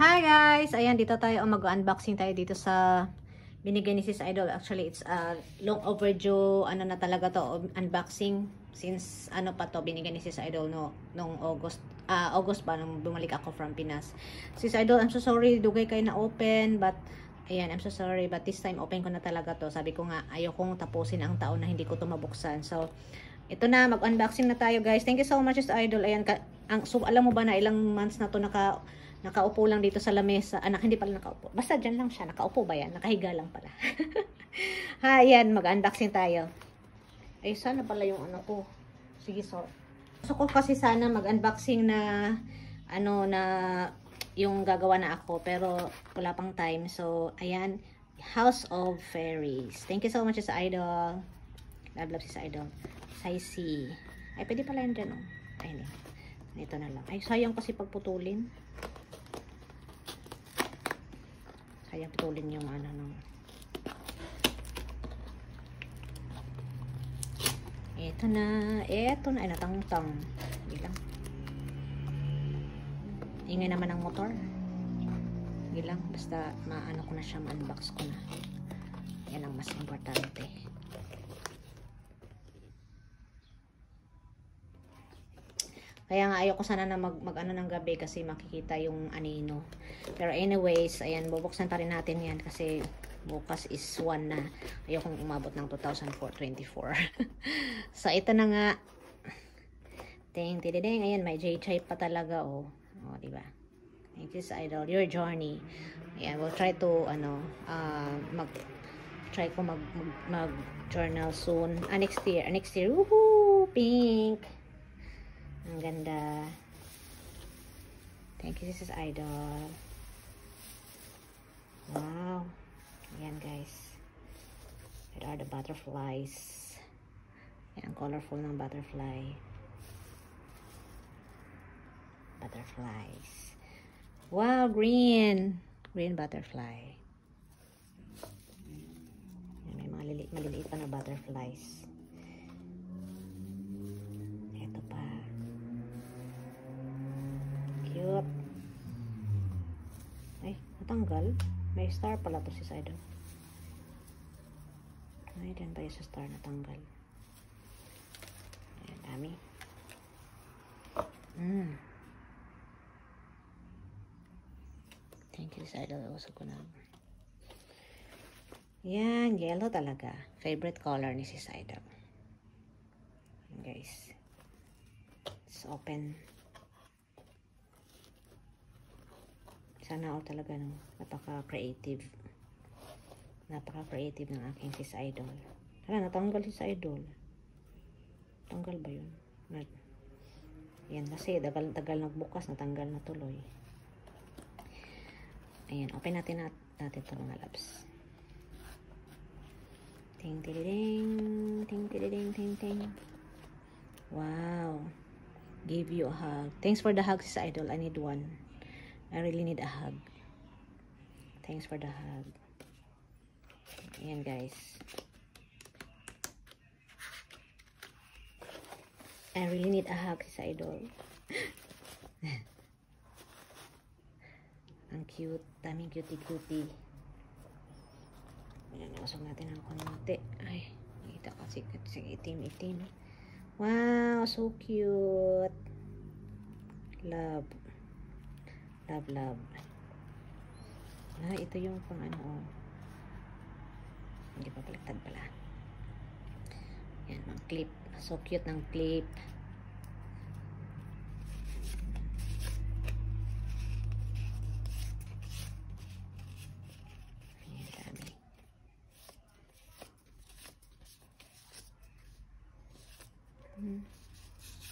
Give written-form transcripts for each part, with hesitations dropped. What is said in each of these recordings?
Hi guys! Ayan, dito tayo mag-unboxing tayo dito sa binigay ni Sis Idol. Actually, it's a long overdue, ano na talaga to, unboxing. Since, ano pa to, binigay ni Sis Idol nung August. August ba, nung bumalik ako from Pinas. Sis Idol, I'm so sorry, dugay kayo na open, but, ayan, I'm so sorry, but this time open ko na talaga to. Sabi ko nga, ayokong tapusin ang taon na hindi ko to mabuksan. So, ito na, mag-unboxing na tayo guys. Thank you so much, Sis Idol. Ayan, so, alam mo ba na ilang months na to nakaupo lang dito sa lamesa. Anak, hindi pala nakaupo. Basta dyan lang siya. Nakaupo ba yan? Nakahiga lang pala. Ha, yan. Mag-unboxing tayo. Ay, sana pala yung ano ko. Sige, so. Gusto ko kasi sana mag-unboxing na na yung gagawa na ako. Pero wala pang time. So, ayan. House of Fairies. Thank you so much, sa Idol. Love sa Idol. Size C. Ay, pwede pala yan dyan, oh. Ay, hindi. Ito na lang. Ay, sayang kasi pagputulin. Kaya putulin yung ano nung eto na ay natangtang bilang ingay naman ng motor bilang basta maano ko na siya, ma-unbox ko na, yan ang mas importante. Kaya nga ayoko sana na mag-ano ng gabi kasi makikita yung anino. Pero anyways, ayan, bubuksan pa rin natin yan kasi bukas is 1 na. Ayokong umabot ng 2024. So, ito na nga. Ting, tididing. Ayan, may J-type pa talaga, oh. Oh, diba? Thank you, Idol. Your journey. Ayan, we'll try to, try ko mag-journal soon. Next year. Woohoo! Pink! Ang ganda. Thank you, Sis Idol. Wow. Ayan, guys. Here are the butterflies. Ayan, colorful ng butterfly. Butterflies. Wow, green. Green butterfly. Ayan, may mga maliliit pa na butterflies. Cute. Ay, natanggal. May star pala to, si Idol. Ay, dyan ba yung sa star natanggal? Ayan, dami. Thank you, si Idol. Usap ko na. Yan, yellow talaga. Favorite color ni Sis Idol. Guys. Let's open. Sana all talaga, no? Napaka-creative. Napaka-creative ng aking Sis Idol. Hala, natanggal Sis Idol. Tanggal ba yun? Ayan, kasi tagal nagbukas, natanggal na tuloy. Ayan, open natin ito, mga labs. Ting, tididing. Ting, tididing, ting, ting. Wow. Give you a hug. Thanks for the hug, Sis Idol. I need one. I really need a hug. Thanks for the hug. Ayan, guys. I really need a hug, Sis Idol. Ang cute. Daming cutie-cutie. Ayan, iusog natin ang konti. Ay, nakita kasi itim-itim. Wow, so cute. Love. Love. Ito yung pang ano, oh. Hindi pa baliktad pala. Yan, mga clip. So cute ng clip. Ayan, dami.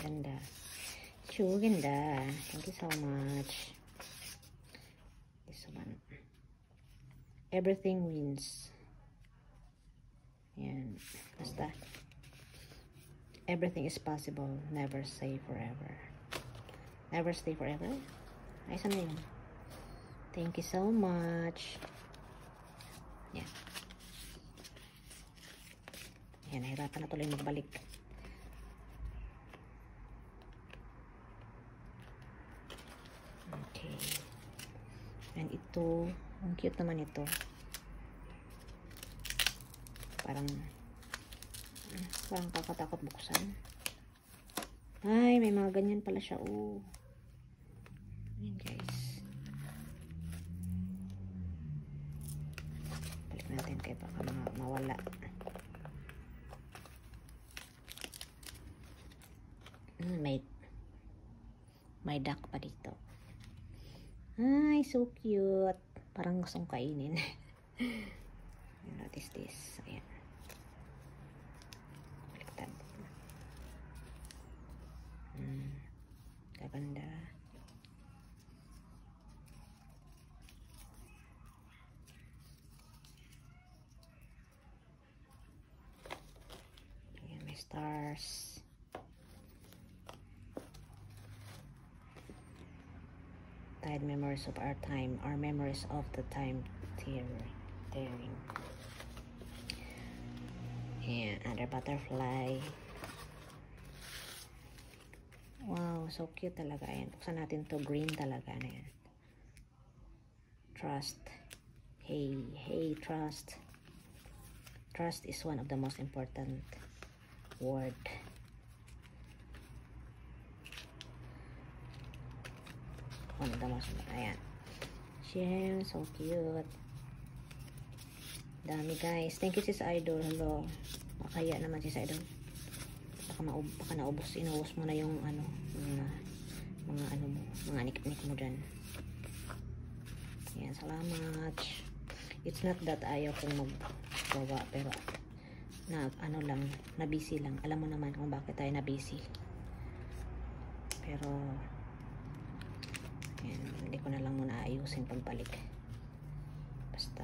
Ganda. Sure, ganda. Thank you so much. Everything wins. Yan. Basta. Everything is possible. Never say forever. Never stay forever? Ay, saan na yun? Thank you so much. Yan. Yan, nahirapan na tuloy magbalik. Okay. ito. Ang cute naman ito. Parang kakatakot buksan. Ay, may mga ganyan pala siya. Oh. Ayan guys. Balik natin kaya baka mawala. May duck pa dito. Ay, so cute. Parang gustong kainin. What is this? Ayan. Baliktad. Gaganda. Ayan, may stars. Tide memories of our time, our memories of the time tearing. And other butterfly. Wow, so cute talaga. Ayan, buksan natin to. Green talaga na yan. Trust. Hey, trust. Trust is one of the most important word. One of the most, ayan. Share, so cute. Dami guys. Thank you sis Idol. Hello. Makaya naman sis Idol. Baka naubos. Inubos mo na yung ano, mga ano mo, mga niknik mo dyan. Ayan, salamat. It's not that ayaw kong maggawa, pero ano lang, na busy lang. Alam mo naman kung bakit tayo na busy. Pero ayan, hindi ko na lang muna ayusin pagbalik. Basta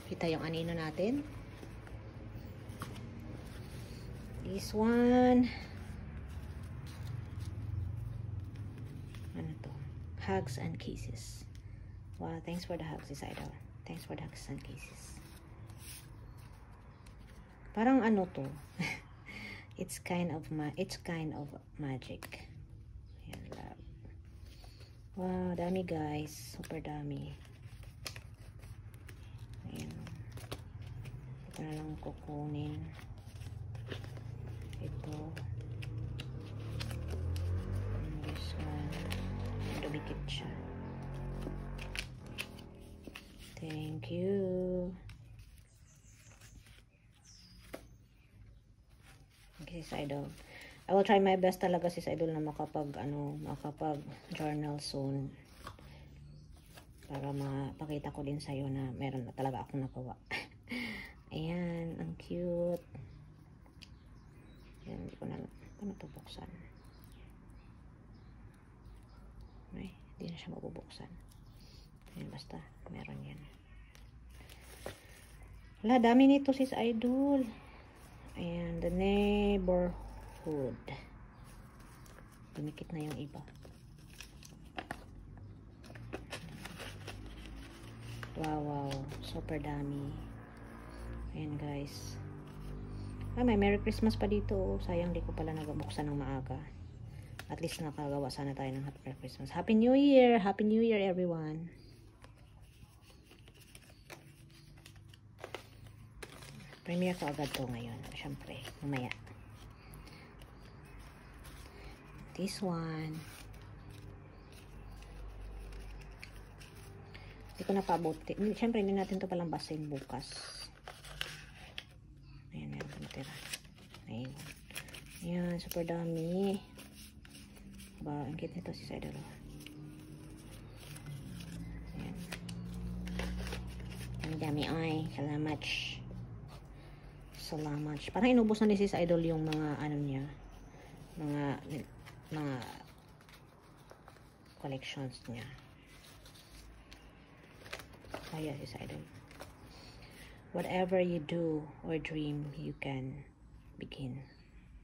kita yung anino natin. This one, ano to? Hugs and kisses. Wow, thanks for the hugs, Idol. Thanks for the hugs and kisses. Parang ano to? It's kind of magic. Ayan, love. Wow, dami guys. Super dami. Ayan. Ito na lang kukunin. Ito. And this one. Dumikit siya. Thank you. Sis Idol. I will try my best talaga sis Idol na makapag journal soon. Para mapakita ko din sa'yo na meron na talaga akong nagawa. Ayan, ang cute. Ayan, hindi ko na paano ito buksan. Ay, hindi na siya mabubuksan. Ayan, basta, meron yan. Wala, dami nito sis Idol. Ayan, the neighborhood. Dumikit na yung iba. Wow, super dami. Ayan guys. May Merry Christmas pa dito. Sayang di ko pala nagabuksan ng maaga. At least nakagawa sana tayo ng Happy Christmas. Happy New Year! Happy New Year everyone! Premiere ko agad to ngayon. Siyempre, mamaya. This one. Hindi ko napabuti. Siyempre, hindi natin to palang basin bukas. Ayan, meron pa natira. Ayan. Ayan, super dami. Ba, ang cute nito si Idol. Ayan. Ang dami ay. Salamat. Salamat. Parang inubos na ni sis Idol yung mga ano niya. Mga collections niya. Kaya sis Idol. Whatever you do or dream, you can begin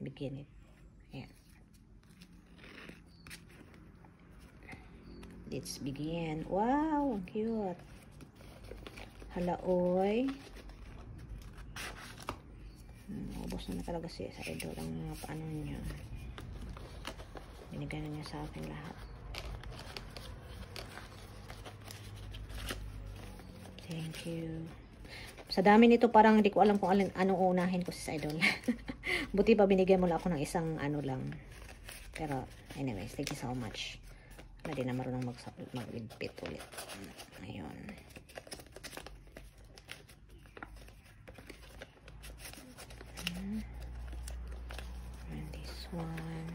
it. Ayan. Let's begin. Wow, cute. Halaoy. Ubos na talaga si sa idol ang mga paano niya. Binigay na niya sa akin lahat. Thank you. Sa dami nito parang hindi ko alam kung anong unahin ko sa idol. Buti pa binigyan mo lang ako ng isang ano lang. Pero anyways, thank you so much. Hindi na marunong mag-ligpit ulit. Ayun. And this one.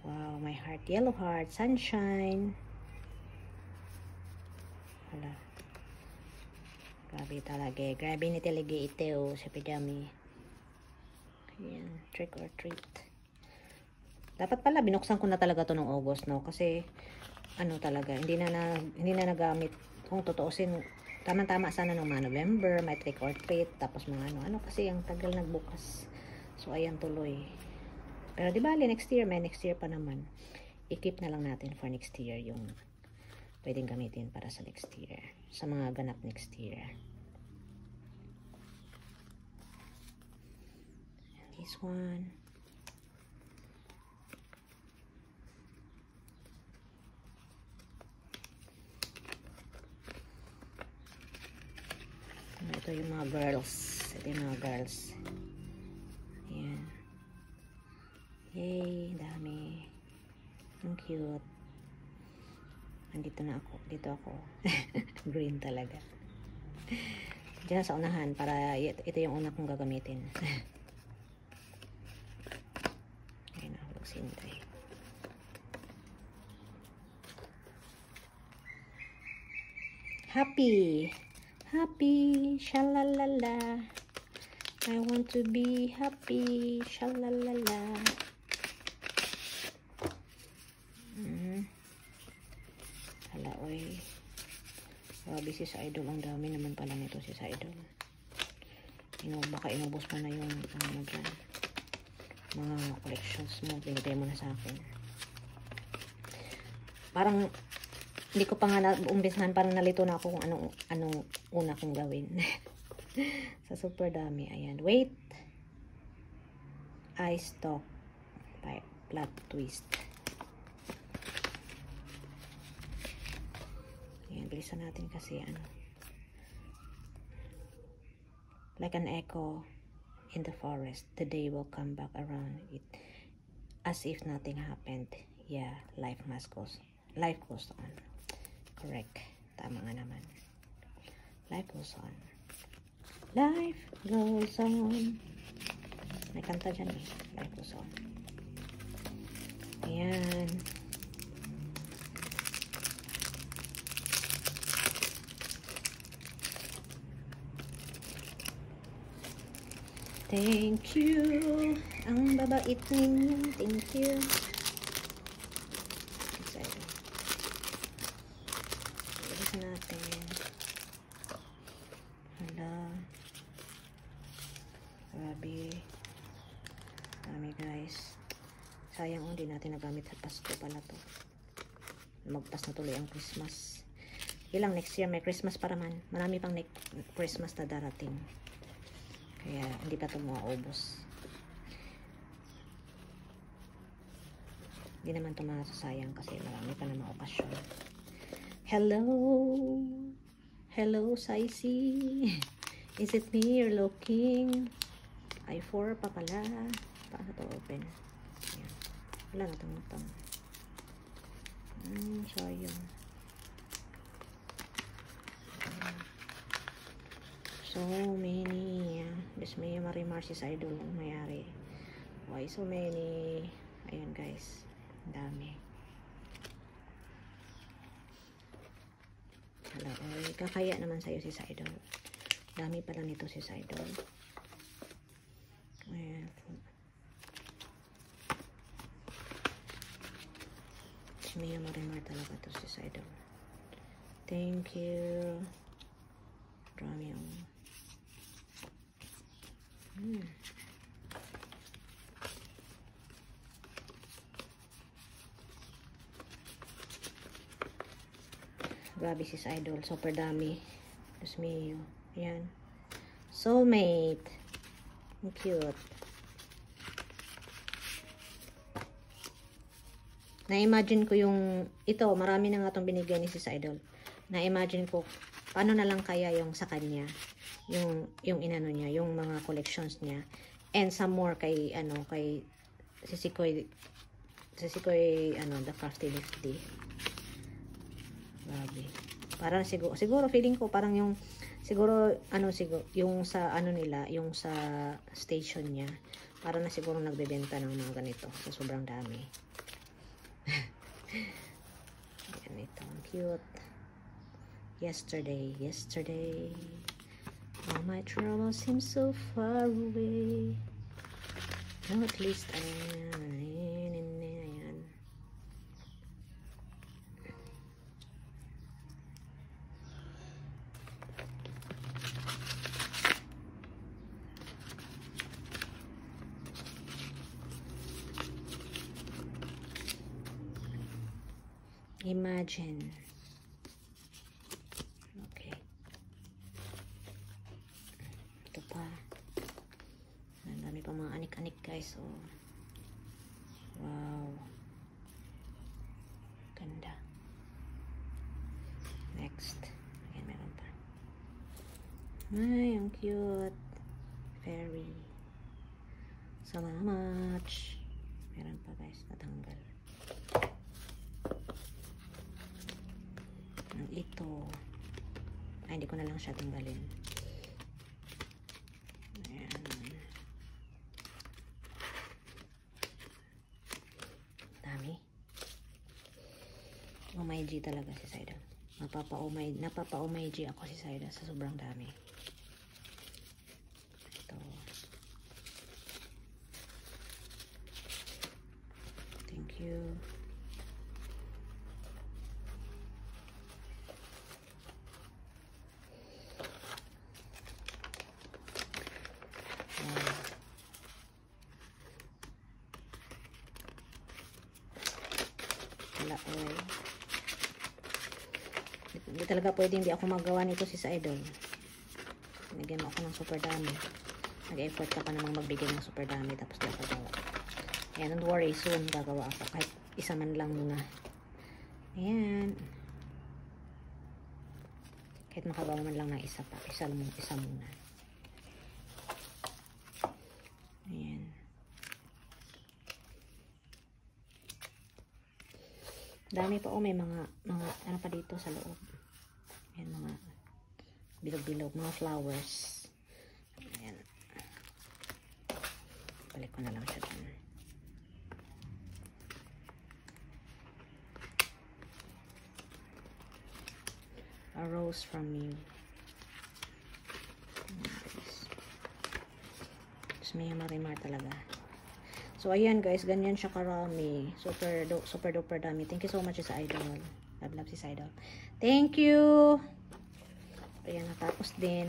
Wow, my heart. Yellow heart. Sunshine. Hala. Grabe talaga. Grabe ni talaga ito sa pidami. Ayan. Trick or treat. Dapat pala binuksan ko na talaga to ng August, no? Kasi ano talaga, hindi na nagamit. Kung totoosin, tama-tama sana nung mga November, may trick or treat, tapos mga ano kasi ang tagal nagbukas. So ayan tuloy. Pero di bali next year, may next year pa naman. I-keep na lang natin for next year yung pwedeng gamitin para sa next year. Sa mga ganap next year. This one. Ito yung mga girls. Ito yung mga girls. Ayan. Yay, dami. Ang cute. Andito na ako. Dito ako. Green talaga. Diyan sa unahan para ito yung una kong gagamitin. Ayan na, magsintay. Happy. Happy, shalalala. I want to be happy, shalalala. Hala, oy. Grabe si sa idol. Ang dami naman pala nito si sa idol. Baka inubos mo na yung ano dyan. Mga collections mo. Binigay mo na sa akin. Parang hindi ko pa nga umbisahan, parang nalito na ako kung anong una kong gawin. Sa super dami. Ayan. Wait. Eye stalk. Plot twist. Ayan. Bilisan natin kasi ano. Like an echo in the forest. The day will come back around it. As if nothing happened. Yeah. Life goes on. Correct. Tama nga naman. Life goes on. Life goes on. May kanta dyan eh. Life goes on. Ayan. Thank you. Ang babait ninyo. Thank you. Natin. Hala. Grabe. Dami guys. Sayang hindi natin nagamit sa Pasko pala to. Magpas na tuloy ang Christmas. Ilang next year may Christmas para man. Marami pang Christmas na darating. Kaya hindi pa ito maubos. Hindi naman ito masasayang kasi marami pa na mga okasyon. Hello. Hello, Saisi. Is it me you're looking? I4 pa pala. Paano to open? Ayan. Wala na itong utang. Sayang. So many. This may Marimar si Idol ang mayari. Why so many? Ayan guys. Ang dami. Hala, oy. Kakaya naman sa'yo si Idol. Dami pala nito si Idol. Ayan. Si Mia Marimar talaga to si Idol. Thank you. Marami yung grabe si Idol. Super dami. Diyos mio. Ayan. Soulmate. Ang cute. Na-imagine ko yung, ito, marami na nga itong binigyan ni Sis Idol. Na-imagine ko, paano na lang kaya yung sa kanya, yung inano niya, yung mga collections niya. And some more kay, kay Sisikoy, the Crafty Lifty. Grabe. Parang siguro feeling ko, parang yung, siguro, yung sa, nila, yung sa station niya, parang na siguro nagbebenta ng mga ganito, sa sobrang dami. Ayan, ito, ang cute. Yesterday, all my troubles seem so far away. Now at least, ayan. Imagine. Okay. Ito pa. Ang dami pa mga anik-anik guys. Oh. Wow. Ganda. Next. Ayan, meron pa. Ay, ang cute. Fairy. Salamat. Meron pa guys. Natanggal. Ito. Ay, hindi ko na lang siya tanggalin. Ayan. Dami. Umay G talaga si Saida. Napapa-umay G ako si Saida sa sobrang dami. Ito. Thank you. Hindi talaga pwede hindi ako magawa nito sis Idol. Nagyan mo ako ng super dami. Nag-effort ka pa namang magbigay ng super dami tapos di ako gawa. Ayan, don't worry, soon gagawa ako kahit isa man lang muna. Ayan. Kahit makagawa man lang ng isa pa, isa muna. Ayan. Dami pa, may mga ano pa dito sa loob. Ayan, mga bilog-bilog, mga flowers. Ayan. Balik ko na lang siya dyan. A rose from you. Tapos may marimar talaga. So, ayan guys, ganyan siya karami. Super duper dami. Thank you so much sa Idol. Love si Idol. Thank you! Ayan, natapos din.